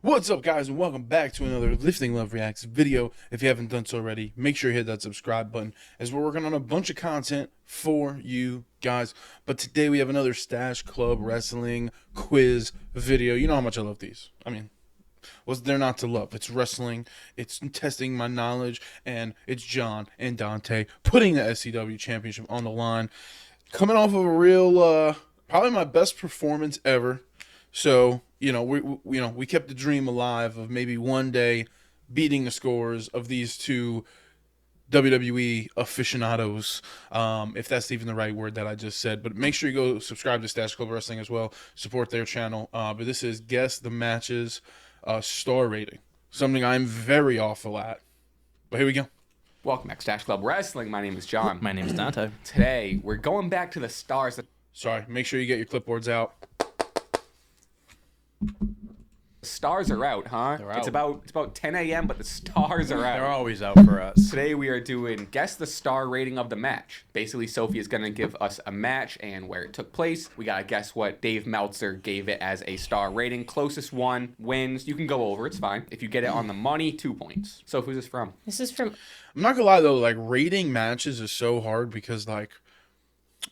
What's up, guys, and welcome back to another Lifting Love Reacts video. If you haven't done so already, make sure you hit that subscribe button, as we're working on a bunch of content for you guys. But today we have another Stash Club Wrestling quiz video. You know how much I love these. I mean, what's there not to love? It's wrestling, it's testing my knowledge, and it's John and Dante putting the SCW Championship on the line. Coming off of a real, probably my best performance ever. So, we kept the dream alive of maybe one day beating the scores of these two WWE aficionados, if that's even the right word that I just said. But make sure you go subscribe to Stash Club Wrestling as well. Support their channel. But this is Guess the Matches star rating. Something I'm very awful at. But here we go. Welcome back to Stash Club Wrestling. My name is John. My name is Dante. Today, we're going back to the stars. Sorry, make sure you get your clipboards out. The stars are out, huh? They're out. It's about 10 a.m., but the stars are out. They're always out for us. Today we are doing Guess the Star Rating of the Match. Basically, Sophie is going to give us a match and where it took place. We got to guess what Dave Meltzer gave it as a star rating. Closest one wins. You can go over. It's fine. If you get it on the money, 2 points. So who's this from? This is from... I'm not gonna lie though, like, rating matches is so hard because, like,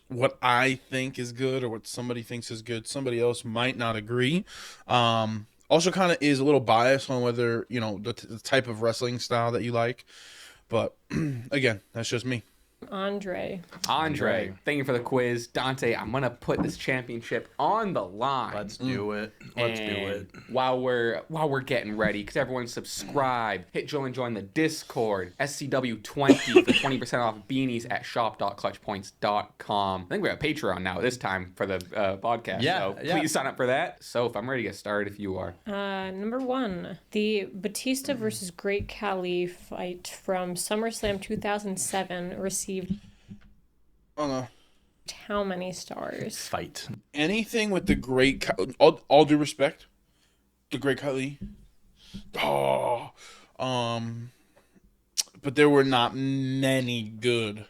what I think is good or what somebody thinks is good, somebody else might not agree. Also kind of is a little biased on whether, the type of wrestling style that you like. But again, that's just me. Andre. Thank you for the quiz. Dante, I'm going to put this championship on the line. Let's do it. Let's do it. While we're getting ready, because everyone subscribe, hit join the Discord, SCW20 for 20% off beanies at shop.clutchpoints.com. I think we have Patreon now this time for the podcast. Yeah, so please sign up for that. So if I'm ready to get started, if you are. Number 1. The Batista versus Great Khali fight from SummerSlam 2007 received Oh no. how many stars? Fight. Anything with the great, all due respect, the Great Khali. But there were not many good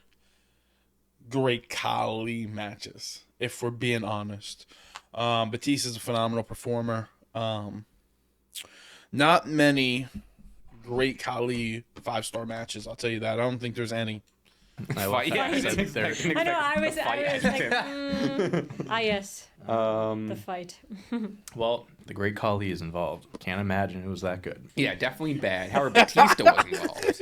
Great Khali matches, if we're being honest. Batista's a phenomenal performer. Not many Great Khali 5-star matches, I'll tell you that. I don't think there's any. I love that. I know, I was like, yes. The fight. Well, the Great Khali is involved. Can't imagine it was that good. Yeah, definitely bad. However, Batista was involved.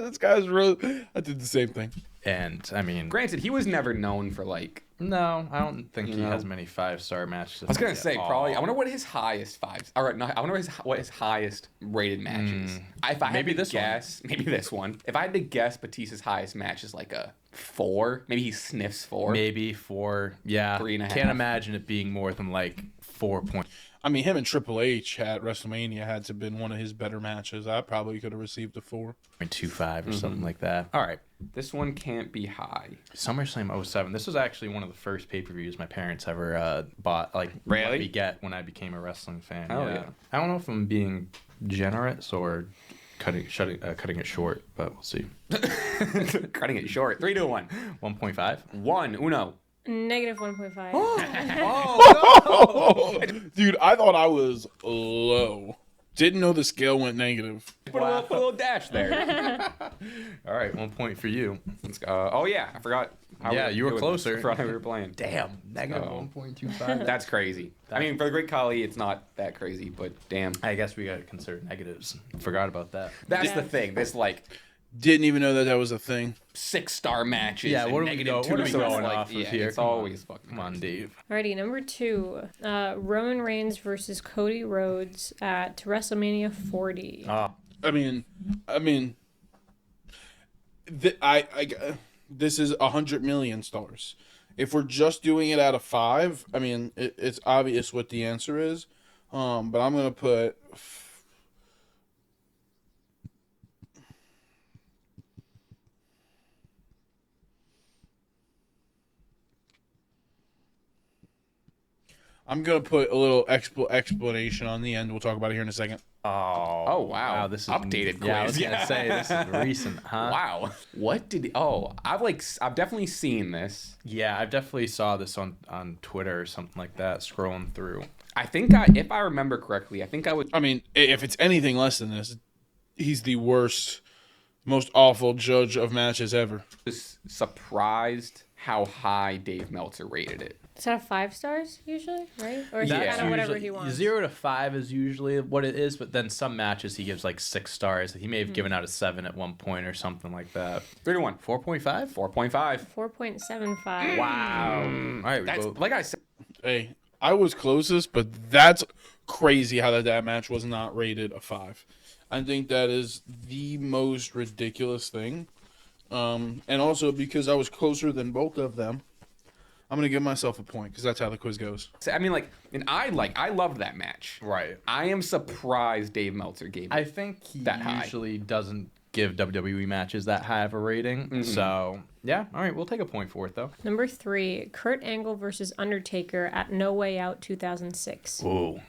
This guy's really... I did the same thing. And, I mean... Granted, he was never known for, like... No, I don't think he has many 5-star matches. I was gonna say probably. I wonder what his highest I wonder what his highest rated match is. If I had to guess, maybe this one. If I had to guess, Batista's highest match is like a 4. Maybe he sniffs 4. Maybe 4. Yeah. 3.5. Can't imagine it being more than like 4 points. I mean, him and Triple H at WrestleMania had to have been one of his better matches. I probably could have received a 4. 0.25 or something like that. All right. This one can't be high. SummerSlam 07. This was actually one of the first pay-per-views my parents ever bought. Like, really? Let me get when I became a wrestling fan. Oh, yeah. I don't know if I'm being generous or cutting it short, but we'll see. Cutting it short. 3 to 1. 1.5. 1. Uno. Negative 1.5. Oh, no! Dude, I thought I was low. Didn't know the scale went negative. Put a little dash there. All right, 1 point for you. Let's go. Oh, yeah. I forgot. Yeah, you were closer. I forgot how we were playing. Damn. Negative 1.25. That's crazy. I mean, for the Great Khali, it's not that crazy, but damn. I guess we got to consider negatives. Forgot about that. That's the thing. This, like... Didn't even know that was a thing. 6-star matches. Yeah, what are we negative 2. What are we So going like, off of yeah, here? It's always fucking. Come on, Dave. Alrighty, number 2. Roman Reigns versus Cody Rhodes at WrestleMania 40. I mean, this is 100 million stars. If we're just doing it out of 5, I mean, it's obvious what the answer is. But I'm gonna put. I'm going to put a little explanation on the end. We'll talk about it here in a second. Oh, wow. This is updated quiz. Yeah, I was going to say, this is recent, huh? Wow. What did... I've definitely seen this. Yeah, I've definitely saw this on Twitter or something like that, scrolling through. I think if I remember correctly, I think I would. I mean, if it's anything less than this, he's the worst, most awful judge of matches ever. Was surprised how high Dave Meltzer rated it. It's out of 5 stars usually, right? Or is it That's kind of whatever he wants? 0 to 5 is usually what it is, but then some matches he gives like 6 stars. He may have given out a 7 at one point or something like that. 3 to 1. 4.5? 4.5. 4.75. Wow. All right, That's like I said. Hey, I was closest, but that's crazy how that match was not rated a 5. I think that is the most ridiculous thing. And also because I was closer than both of them, I'm gonna give myself a point because that's how the quiz goes. I mean, I loved that match. Right. I am surprised Dave Meltzer gave it. I think he that high. usually doesn't give WWE matches that high of a rating. So, yeah. All right, we'll take a point for it, though. Number 3, Kurt Angle versus Undertaker at No Way Out 2006. Ooh.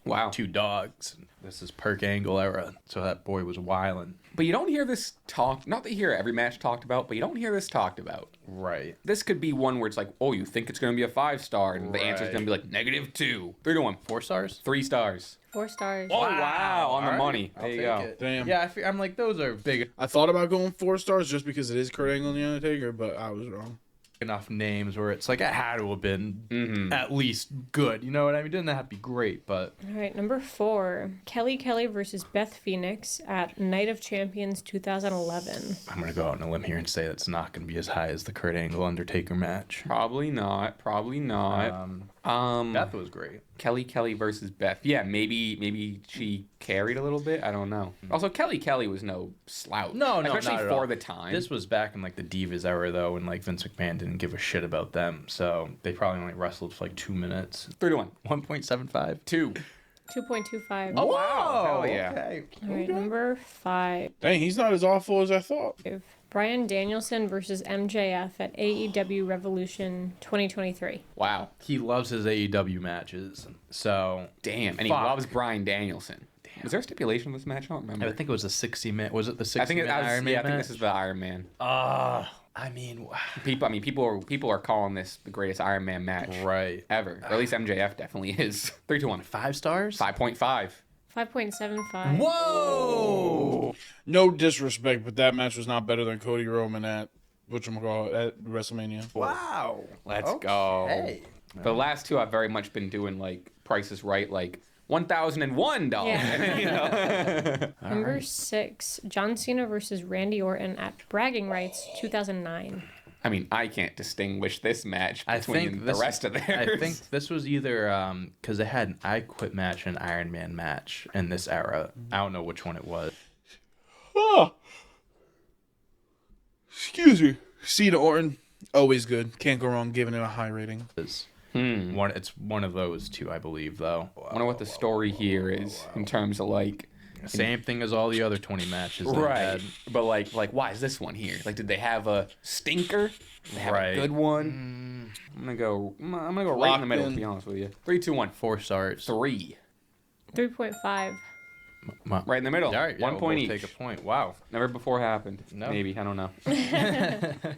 Wow. 2 dogs. This is Perk Angle era, so that boy was wildin'. But you don't hear this talk. Not that you hear every match talked about, but you don't hear this talked about. Right. This could be one where it's like, oh, you think it's going to be a 5-star, and the answer's Right. going to be like -2. 3 to 1. 4 stars? 3 stars. 4 stars. Oh, wow. On the All right. money. I'll There you take go. it. Damn. Yeah, I'm like, those are big I thought about going 4 stars just because it is Kurt Angle and The Undertaker, but I was wrong. enough names where it's like it had to have been at least good. You know what I mean? It didn't have to be great, but All right, number 4, Kelly versus Beth Phoenix at Night of Champions 2011. I'm gonna go out on a limb here and say that's not gonna be as high as the Kurt Angle Undertaker match. Probably not. Probably not. Beth was great. Kelly versus Beth. Yeah, maybe she carried a little bit. I don't know. Also, Kelly was no slouch. No, especially not at for all. the time. This was back in like the Divas era though, when like Vince McMahon didn't give a shit about them, so they probably only wrestled for like 2 minutes. 3 to 1. 1.75. 2. 2.25. Oh wow! Hell yeah! Okay. All right, number 5, Dang, he's not as awful as I thought. Bryan Danielson versus MJF at AEW Revolution 2023. Wow. He loves his AEW matches, so Damn. And he Fuck. loves Bryan Danielson. Damn. Was there a stipulation in this match? I don't remember. I think it was a 60-minute. Was it the 60-minute I think it was, Iron Man yeah, I think match? this is the Iron Man. I mean, People are calling this the greatest Iron Man match right. ever. Or at least MJF definitely is. 3 to 1. 5 stars? 5.5. 5.75. Whoa! No disrespect, but that match was not better than Cody Roman at whatchamacallit at WrestleMania. Wow. Let's go. Hey. The last two I've very much been doing like Price is Right, like $1,001. Yeah. You know? Number 6, John Cena versus Randy Orton at Bragging Rights 2009. I mean, I can't distinguish this match between the rest of theirs. I think this was either because they had an I Quit match and an Iron Man match in this era. I don't know which one it was. Oh. Excuse me. Cena Orton, always good. Can't go wrong giving it a high rating. It's one of those two, I believe, though. I wonder what the story here is in terms of like. Same thing as all the other 20 matches. they've Right, had. but like, why is this one here? Like, did they have a stinker? Did they have Right. a good one? I'm gonna go right in the Locked middle. in. To be honest with you, 3, 2, 1, 4 stars. 3, 3.5. right in the middle. All right, yeah, 1 we'll point both each. take a point. Wow. Never before happened. No. Maybe, I don't know.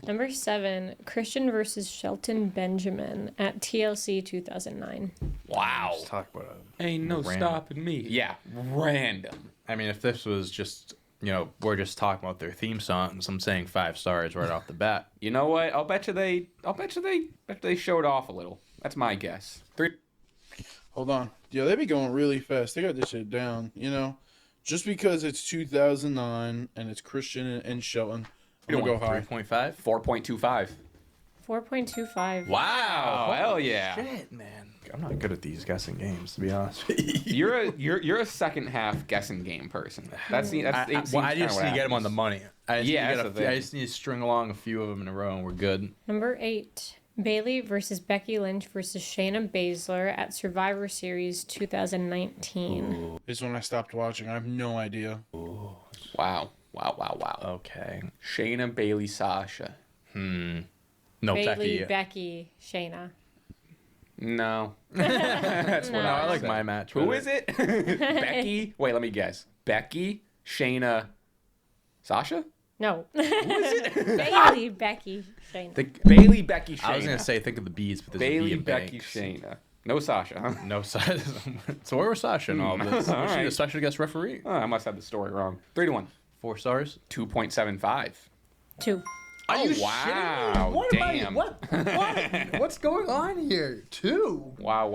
Number 7, Christian versus Shelton Benjamin at TLC 2009. Wow. Let's talk about it. Ain't no Random. stopping me. Yeah, random. I mean, if this was just, we're just talking about their theme songs, I'm saying 5 stars right off the bat. You know what? I'll bet you they showed off a little. That's my guess. 3. Hold on. Yeah, they be going really fast. They got this shit down, Just because it's 2009 and it's Christian and Shelton, I'm going to go high. 3.5? 4.25. 4.25. Wow. Hell yeah. Shit, man. I'm not good at these guessing games, to be honest with you. You're a second half guessing game person. That's it I seems just kinda need to what get them on the happens. money. I that's just need to string along a few of them in a row and we're good. Number 8, Bailey versus Becky Lynch versus Shayna Baszler at Survivor Series 2019. This is when I stopped watching. I have no idea. Wow. Okay. Shayna, Bailey, Sasha. No, Bailey, Becky. Becky, Shayna. No. That's what No, I I like said. my match. Who better. is it? Becky? Wait, let me guess. Becky, Shayna, Sasha? No. Bailey, Becky, Shayna. Bailey, Becky, Shayna. I was gonna say think of the bees, but there's a Bailey, bee in Becky, Banks. Shayna. No Sasha, huh? No Sasha. So where was Sasha in all of this? All Was she a right. special guest referee? Oh, I must have the story wrong. 3-1. 4 stars. 2.75. 2. Are you wow, shitting me? damn. What? What's going on here? 2. Wow.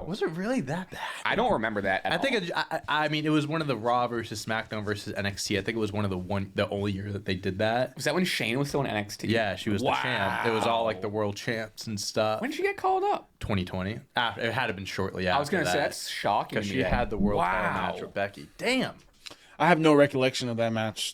Was it really that bad? I don't remember that at I think all. I mean it was one of the Raw versus SmackDown versus NXT. I think it was the only year that they did that. Was that when Shane was still in NXT? Yeah, she was the champ. It was all like the world champs and stuff. When did she get called up? 2020. It had to have been shortly after. I was gonna say that, that's shocking. because to she me. had the world title Wow. match with Becky. Damn. I have no recollection of that match.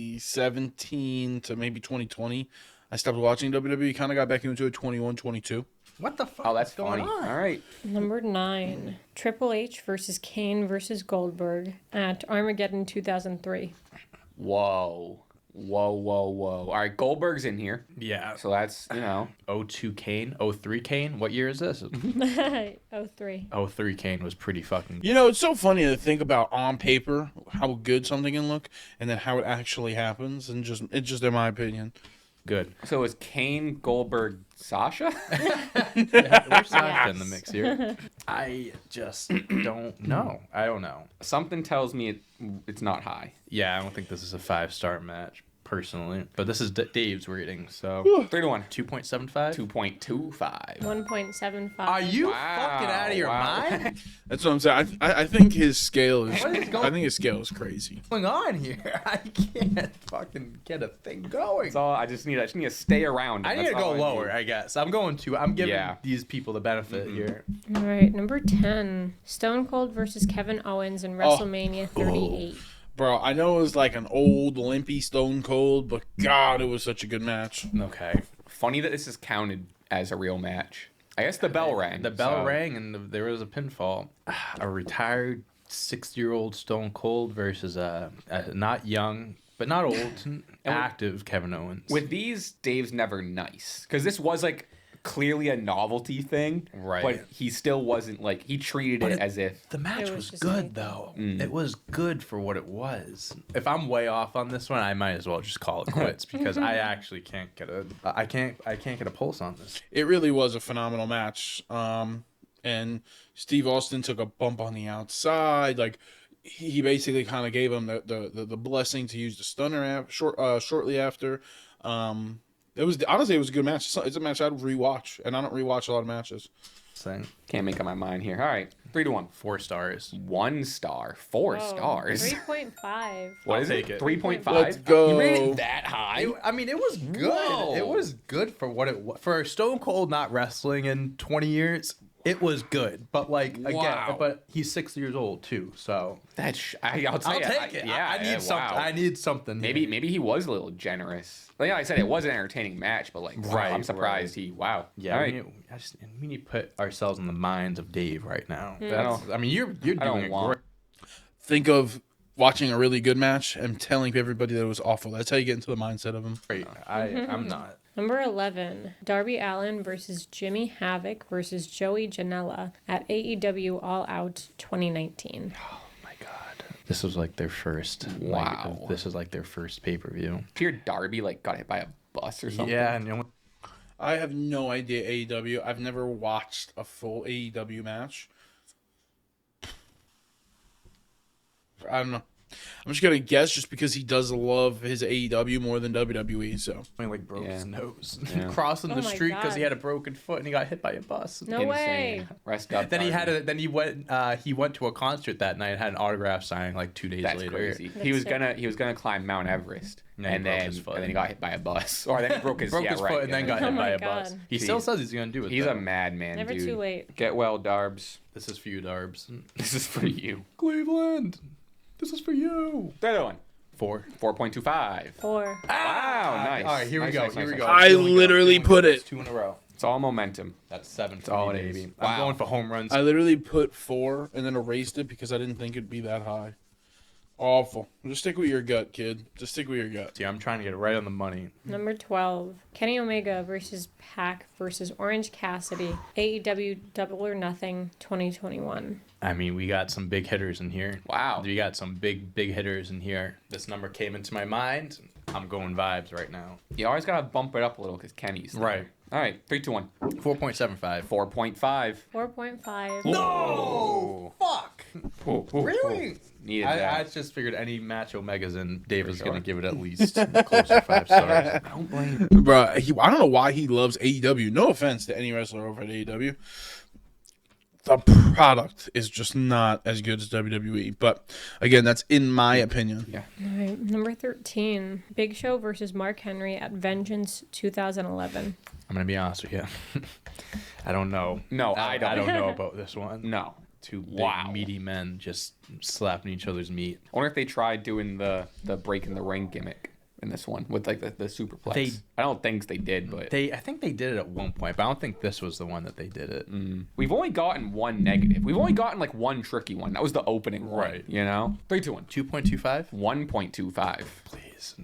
2017 to maybe 2020. I stopped watching WWE. Kind of got back into it 21, 22. What the fuck? Oh, that's is going funny. on? All right. Number 9. Triple H versus Kane versus Goldberg at Armageddon 2003. Whoa. All right, Goldberg's in here. Yeah. So that's, 02 Kane, 03 Kane. What year is this? 03. 03 Kane was pretty fucking. You know, it's so funny to think about on paper how good something can look, and then how it actually happens, and it's just in my opinion. Good. So is Kane, Goldberg, Sasha? Where's Sasha in the Yes. mix here? I just don't know. I don't know. Something tells me it's not high. Yeah, I don't think this is a 5-star match personally, but this is Dave's rating, so 3-1. 2.75. 2.25. 1.75. Are you Wow, fucking out of your wow. mind? That's what I'm saying. I think his scale is. What is going- I think his scale is crazy. What's going on here? I can't fucking get a thing going. That's all. I just need to stay around. I need to go lower, I guess. I'm giving Yeah. these people the benefit here. All right, number 10. Stone Cold versus Kevin Owens in WrestleMania 38. Bro, I know it was like an old, limpy Stone Cold, but God, it was such a good match. Okay. Funny that this is counted as a real match. I guess the bell rang. The bell so- rang and there was a pinfall. A retired 60-year-old Stone Cold versus a not young, but not old, active Kevin Owens. With these, Dave's never nice. Because this was like clearly a novelty thing. Right. But he still wasn't like, he treated it as if. The match It was was just good, anything. though. It was good for what it was. If I'm way off on this one, I might as well just call it quits because I actually can't get I can't get a pulse on this. It really was a phenomenal match. And Steve Austin took a bump on the outside. Like, he basically kind of gave him the blessing to use the stunner shortly after. It was honestly, it was a good match. It's a match I'd rewatch, and I don't rewatch a lot of matches. Saying Can't make up my mind here. All right. 3-1. 4 stars. 1 star. 4 Whoa, stars. 3.5. What I'll is take it? it. 3.5? Let's go. You rated it that high? I mean, it was good. Whoa. It was good for what it was. For Stone Cold not wrestling in 20 years, it was good. But like again, Wow. but he's 6 years old too, so I'll tell I'll you, take it. Yeah, I need something. wow. I need something. Maybe he was a little generous. Like I said, it was an entertaining match, but like, wow, Right, I'm surprised wow. Yeah, All we, right. we need to put ourselves in the minds of Dave right now. don't- I mean, you're I don't doing it want- great. Think of watching a really good match and telling everybody that it was awful. That's how you get into the mindset of them. I'm not. Number 11. Darby Allin versus Jimmy Havoc versus Joey Janela at AEW All Out 2019. My God, this was like their first. Wow. This is like their first pay-per-view. Peter Darby like got hit by a bus or something. Yeah, and you know, I have no idea AEW. I've never watched a full AEW match. I don't know. I'm just gonna guess just because he does love his AEW more than WWE. So he like broke Yeah. his nose Yeah. crossing Oh the my street because he God. had a broken foot and he got hit by a bus. No way. Insane. Rest up. Then he Darby. had he went to a concert that night and had an autograph signing like 2 days That's later. crazy. That's he was sick. gonna climb Mount Everest, And then he and broke then his foot. and then he got hit by a bus, or then he broke his Broke yeah, his right, foot and then yeah. got Oh hit by my a bus. God. He still Jeez. says he's gonna do it. He's though. a madman, Never dude. too late. Get well, Darbs. This is for you, Darbs. This is for you. Cleveland, this is for you. The other one. 4. 4.25. 4. Wow, nice. All right, here we Nice, go. nice, Here we nice, go. nice. I Two in a row, literally two in a put row. it. It's 2 in a row. It's all momentum. That's 7 for all me, it is. baby. Wow. I'm going for home runs. I literally put 4 and then erased it because I didn't think it'd be that high. Awful. Just stick with your gut, kid. Just stick with your gut. See, I'm trying to get it right on the money. Number 12. Kenny Omega versus Pac versus Orange Cassidy. AEW Double or Nothing 2021. I mean, we got some big hitters in here. Wow. We got some big hitters in here. This number came into my mind. I'm going vibes right now. You always gotta bump it up a little because Kenny's there. Right. All right, 3, 2, 1. 4.75. 4.5. 4.5. No! Fuck! Really? Needed I that. just figured any match Omegas and Dave was going sure. to give it at least close to 5 stars. I don't blame. Bro, I don't know why he loves AEW. No offense to any wrestler over at AEW. The product is just not as good as WWE. But again, that's in my opinion. Yeah. All right, number 13. Big Show versus Mark Henry at Vengeance 2011. I'm going to be honest with you. I don't know. No, I don't. I don't know about this one. No. Two big, Wow. meaty men just slapping each other's meat. I wonder if they tried doing the break in the ring gimmick in this one with like the superplex. I don't think they did, but I think they did it at one point, but I don't think this was the one that they did it. we've only gotten one negative. We've only gotten like one tricky one. That was the opening one. Right. You know? 3, 2, 1. 2.25? 1.25. Please.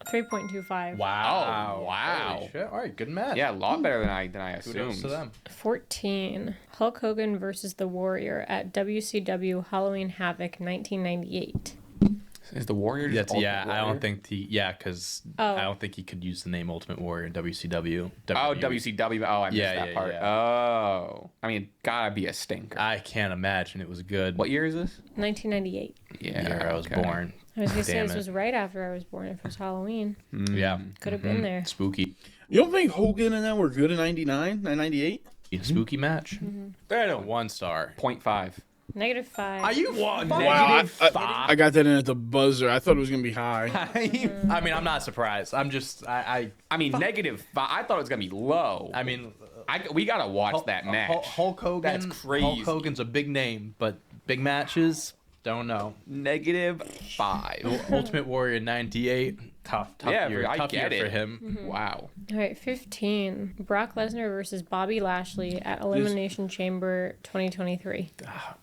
3.25. Wow. Oh, wow. Holy shit. All right, good match. Yeah, a lot better than I Kudos assumed. to them. 14. Hulk Hogan versus The Warrior at WCW Halloween Havoc 1998. Is the Warrior just That's, Ultimate I Warrior? don't think because Oh. I don't think he could use the name Ultimate Warrior in WCW. Oh, WCW. Oh, I missed Yeah, that yeah, part. yeah. Oh. I mean, gotta be a stinker. I can't imagine it was good. What year is this? 1998. Yeah. year I was okay. born? I was going to say Damn this it. was right after I was born. If it was Halloween. Yeah. Could have been there. Spooky. You don't think Hogan and them were good in 99, 98? Spooky match. They 1 star. 0.5. Negative 5. Are you one? I got that in at the buzzer. I thought it was going to be high. I mean, I'm not surprised. I'm just I mean, -5. I thought it was gonna be low. I mean, We gotta watch that match. Hulk Hogan. That's crazy. Hulk Hogan's a big name, but big matches, don't know. -5. Ultimate Warrior 98. Tough Yeah, year. I Tough get year for it. him. Wow. All right, 15. Brock Lesnar versus Bobby Lashley at Elimination Chamber 2023.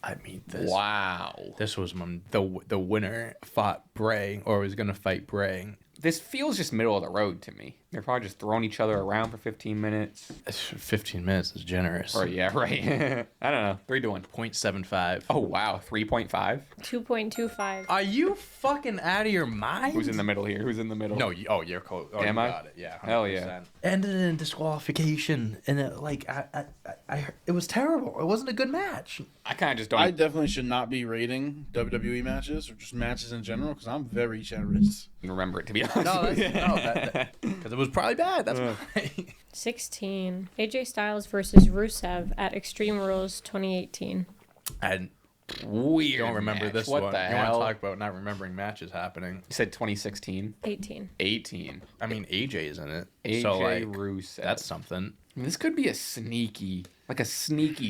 I mean, this. Wow. This was when the winner fought Bray, or was gonna fight Bray. This feels just middle of the road to me. They're probably just throwing each other around for 15 minutes. 15 minutes is generous. Or yeah, right. I don't know. 3 to 1. 0.75. Oh wow, 3.5. 2.25. Are you fucking out of your mind? Who's in the middle here? Who's in the middle? No, you're close. Oh, Am you I? got it. Yeah. 100%. Hell yeah. Ended in disqualification, and it was terrible. It wasn't a good match. I kind of just don't. I definitely should not be rating WWE matches or just matches in general because I'm very generous. remember it, to be honest. No, with you. because it was probably bad. That's why. 16. AJ Styles versus Rusev at Extreme Rules 2018. And Weird. you don't remember match. this What one. the You hell? want to talk about not remembering matches happening? You said 2016, 18. 18. I mean, AJ's in it. AJ so, like, Rusev. that's something. I mean, this could be a sneaky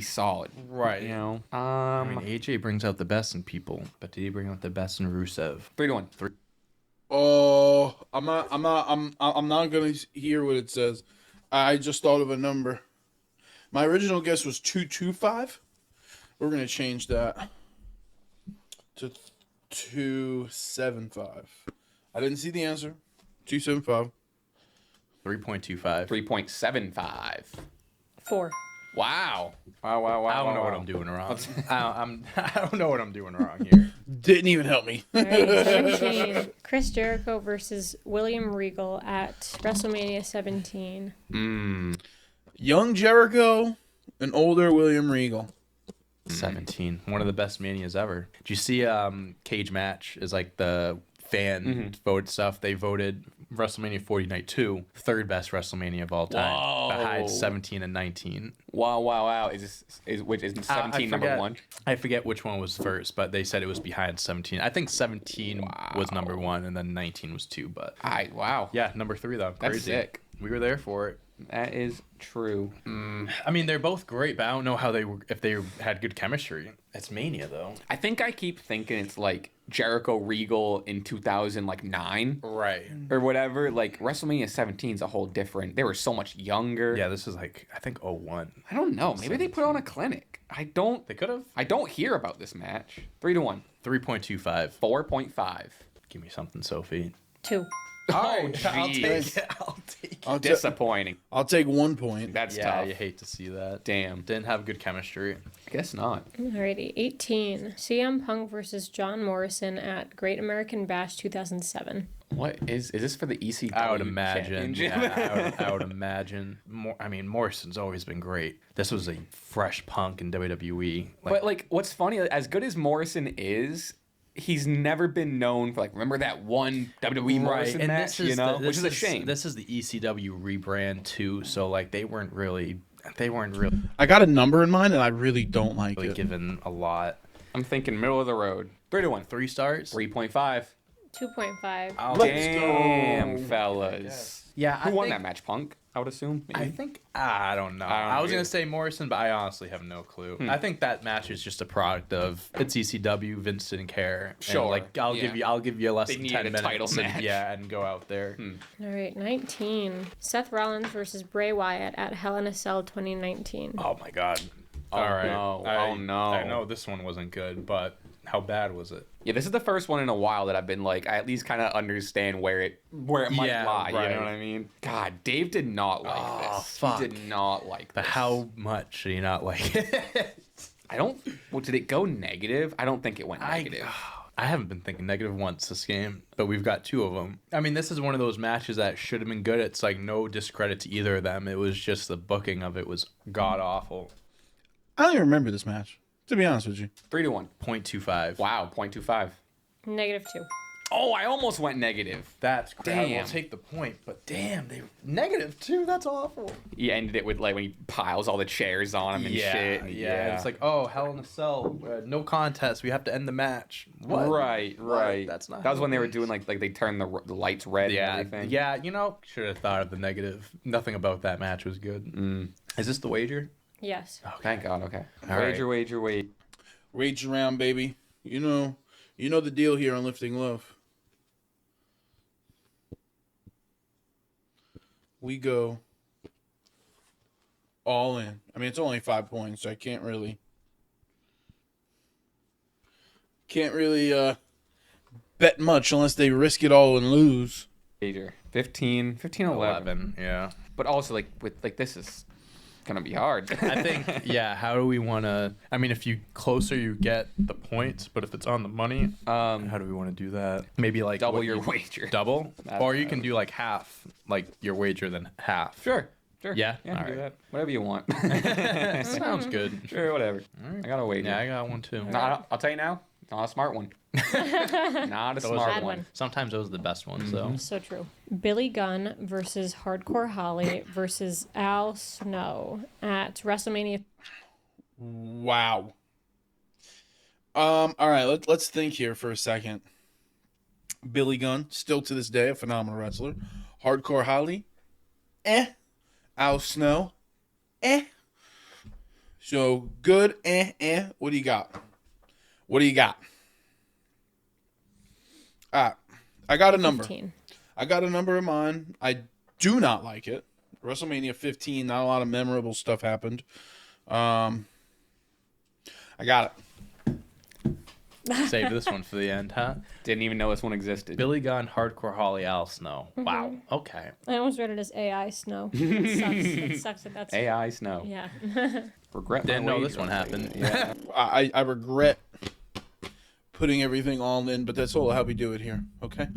solid. Right. You know. I mean, AJ brings out the best in people, but did he bring out the best in Rusev? 3 to 1. Oh, I'm not gonna hear what it says. I just thought of a number. My original guess was 225. We're gonna change that to 275. I didn't see the answer. 275. 3.25. 3.75. 4. Wow. Wow. I don't know what I'm doing wrong. I don't know what I'm doing wrong here. Didn't even help me. All right, 17. Chris Jericho versus William Regal at WrestleMania 17. Young Jericho and older William Regal. 17. One of the best manias ever. Did you see Cage Match is like the fan vote stuff? They voted WrestleMania 40 Night 2 third best WrestleMania of all time. Whoa. Behind 17 and 19. Wow. Is 17 number forget- 1? I forget which one was first, but they said it was behind 17. I think 17 was number 1 and then 19 was 2, but Wow. yeah, number 3 though. That's Crazy. sick. We were there for it. That is true. I mean, they're both great, but I don't know how they were, if they had good chemistry. It's Mania though. I think I keep thinking it's like Jericho Regal in 2009 Right. or whatever. Like WrestleMania 17 is a whole different. They were so much younger. Yeah, this is like I think 01. I don't know. Maybe they put on a clinic. They could have. I don't hear about this match. 3 to 1. 3.25. 4.5. Give me something, Sophie. 2. Oh, I'll jeez. take it. I'll take it. Disappointing. I'll take 1 point. That's Yeah, tough. you hate to see that. Damn. Didn't have good chemistry. Guess not. Alrighty, 18. CM Punk versus John Morrison at Great American Bash 2007. What is this for the ECW I would imagine. championship? Yeah, I would imagine. I mean, Morrison's always been great. This was a fresh Punk in WWE. But like, what's funny, as good as Morrison is, he's never been known for like, remember that one WWE Morrison match, which is a shame. This is the ECW rebrand too, so like they weren't really I got a number in mind, and I really don't like it. given a lot. I'm thinking middle of the road. 3-1. 3 stars. 3.5. 2.5. Damn, fellas. Yeah, Who won that match? Punk, I would assume. I Maybe? think I don't know. I don't know I was either. gonna say Morrison, but I honestly have no clue. I think that match is just a product of it's ECW. Vince didn't care. And, Sure, like I'll give you less They than needed 10 a minutes. title and, match. Yeah, and go out there. All right, 19. Seth Rollins versus Bray Wyatt at Hell in a Cell 2019. Oh my god. Oh, All right. no. I Oh, no. I know this one wasn't good, but how bad was it? Yeah, this is the first one in a while that I've been like, I at least kind of understand where it might Yeah, lie. right. You know what I mean? God, Dave did not like this. fuck. He did not like But this. how much do you not like it? I don't. Well, did it go negative? I don't think it went negative. I haven't been thinking negative once this game, but we've got 2 of them. I mean, this is one of those matches that should have been good. It's like no discredit to either of them. It was just the booking of it was god awful. I don't even remember this match, to be honest with you. 3-1. 0.25. Wow, 0.25. -2. Oh, I almost went negative. That's great. I Damn. will take the point, but damn, they -2. That's awful. He ended it with like when he piles all the chairs on him and shit. Yeah. It's like, oh, Hell in a Cell, no contest. We have to end the match. What? Right. That's not. That was how when it they were works. doing like they turned the lights red Yeah, and everything. yeah. Should have thought of the negative. Nothing about that match was good. Is this the wager? Yes. Thank God. Okay. All right. Wager. Rage around, baby. You know the deal here on Lifting Love. We go all in. I mean, it's only 5 points, so I can't really bet much unless they risk it all and lose. Wager. 15, 11. 11. Yeah. But also like with like this is gonna be hard. I think, yeah, how do we want to... I mean, if you closer you get the points, but if it's on the money, how do we want to do that? Maybe like... double what your you- wager. Double? That's Or you fine. can do like half, like your wager then half. Sure. Yeah? Do Alright. that. Whatever you want. Sounds good. Sure, whatever. I got a wager. Yeah, I got one too. I'll tell you now. Not a smart one. Not a Those smart are- Bad one. one. Sometimes those are the best ones, though. So true. Billy Gunn versus Hardcore Holly versus Al Snow at WrestleMania. Wow. All right, let's think here for a second. Billy Gunn, still to this day a phenomenal wrestler. Hardcore Holly, Al Snow, So good, What do you got? I got a number. 15. I got a number in mind. I do not like it. WrestleMania 15, not a lot of memorable stuff happened. I got it. Save this one for the end, huh? Didn't even know this one existed. Billy Gunn, Hardcore Holly, Al Snow. Wow. Okay. I almost read it as AI Snow. It sucks. It sucks that that's... AI Snow. Yeah. Regret. Didn't my know wager. this one happened. Yeah. I regret putting everything all in, but that's all how we do it here. Okay.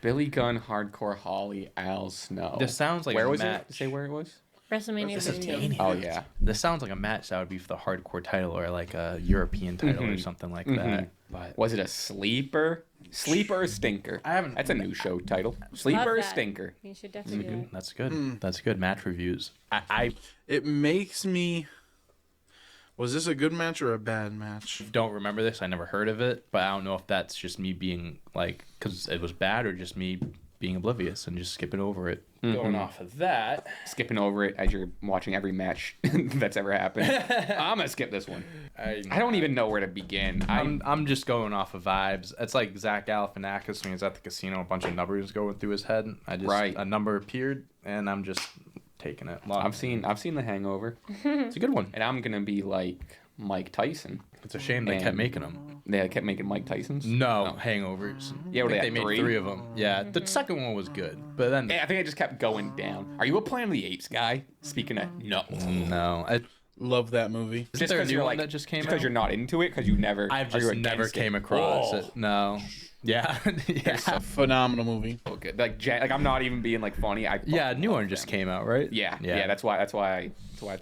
Billy Gunn, Hardcore Holly, Al Snow. This sounds like where a was match. it? Say where it was. WrestleMania 15. Oh yeah. This sounds like a match that would be for the hardcore title or like a European title or something like that. But Was it a sleeper? Sleeper or stinker? I haven't- That's a new show title. Sleeper or that. stinker? You should definitely do it. that's good. That's good. Match reviews. I It makes me. Was this a good match or a bad match? don't remember this. I never heard of it, but I don't know if that's just me being like, because it was bad or just me being oblivious and just skipping over it. Going off of that. Skipping over it as you're watching every match that's ever happened. I'm gonna skip this one. I don't even know where to begin. I'm just going off of vibes. It's like Zach Galifianakis when he was at the casino, a bunch of numbers going through his head. Right. A number appeared, and I'm just taking it. I've seen The Hangover, It's a good one. and I'm gonna be like Mike Tyson. It's a shame they kept And- making them. They kept making Mike Tyson's. No, Hangovers. Yeah, I what, think they they had made 3 of them. Yeah, the second one was good, but then I think I just kept going down. Are you a Planet of the Apes guy? Speaking of no, no. Love that movie. Isn't there a new one that just came because out? you're not into it because you never. I've are you just never against it? came across Oh. it. No. Yeah, It's a yeah, phenomenal movie. Okay. Like I'm not even being like funny. I yeah. fucking New love one just them. came out, right? Yeah, yeah. That's why it's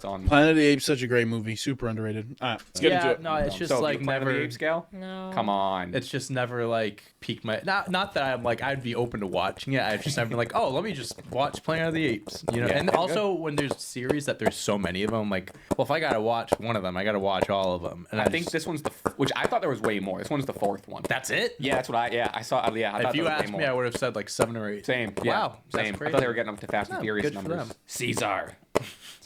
on. Planet of the Apes, such a great movie, super underrated. All right, let's get into it. No, it's just so like you Planet of the never. Apes scale? No. Come on. It's just never like piqued my. Not that I'm like I'd be open to watching it. I've just never been like, oh, let me just watch Planet of the Apes. You know. Yeah, And good. also when there's series that there's so many of them, like, well, if I gotta watch one of them, I gotta watch all of them. And I think this one's which I thought there was way more. This one's the fourth one. that's it. Yeah, that's what I saw. Yeah, I thought If you there was way asked more. me, I would have said like 7 or 8. Same. Yeah, Wow, that's same. I crazy. thought they were getting up to Fast and No, Furious good for numbers. them. Caesar.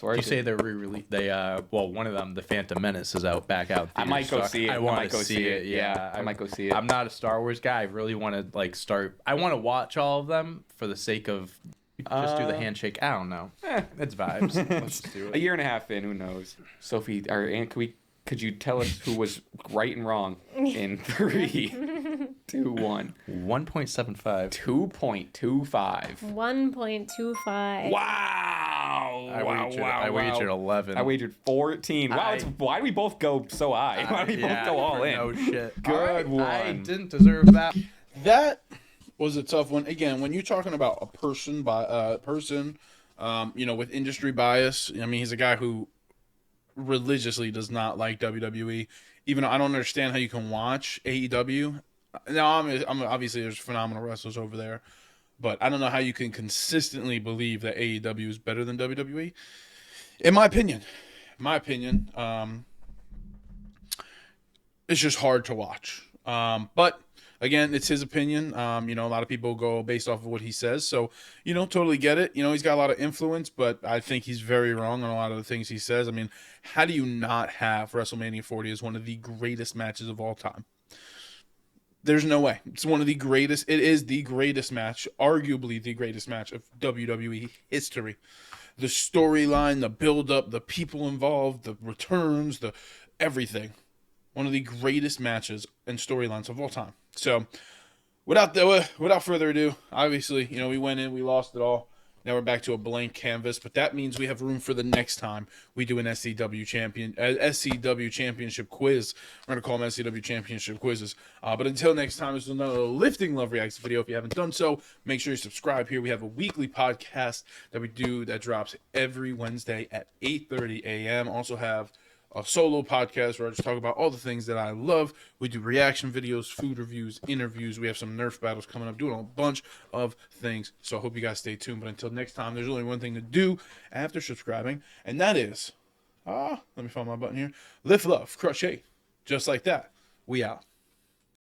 You say they're re-released. They well, one of them, The Phantom Menace, is out back out. I might go see it. I I want might to go see see it. it. Yeah, Yeah, I might go see it. I'm not a Star Wars guy. I really want to like start. I want to watch all of them for the sake of just do the handshake. I don't know. It's vibes. Let's just do A it. year and a half in, who knows? Sophie, or Aunt, could you tell us who was right and wrong in 3, 2, 1? 1.75. 2.25. 1.25. Wow! I wagered 11. I wagered 14. Wow! Why do we both go so high? Why do we both go all in? No shit. Good one. I didn't deserve that. That was a tough one. Again, when you're talking about a person with industry bias, I mean, he's a guy who religiously does not like WWE. Even though I don't understand how you can watch AEW. Now, I'm obviously there's phenomenal wrestlers over there, but I don't know how you can consistently believe that AEW is better than WWE. In my opinion, it's just hard to watch. But again, it's his opinion. A lot of people go based off of what he says. So, totally get it. He's got a lot of influence, but I think he's very wrong on a lot of the things he says. I mean, how do you not have WrestleMania 40 as one of the greatest matches of all time? There's no way. It's one of the greatest. It is the greatest match, arguably the greatest match of WWE history. The storyline, the build-up, the people involved, the returns, the everything. One of the greatest matches and storylines of all time. So, without further ado, obviously, we went in, we lost it all. Now we're back to a blank canvas, but that means we have room for the next time we do an SCW championship quiz. We're gonna call them SCW championship quizzes. But until next time, this is another Lifting Love Reacts video. If you haven't done so, make sure you subscribe here. We have a weekly podcast that we do that drops every Wednesday at 8:30 a.m. Also have a solo podcast where I just talk about all the things that I love. We do reaction videos, food reviews, interviews. We have some Nerf battles coming up, doing a bunch of things. So I hope you guys stay tuned. But until next time, there's only one thing to do after subscribing, and that is, let me find my button here. Lift, love, crochet. Just like that. We out.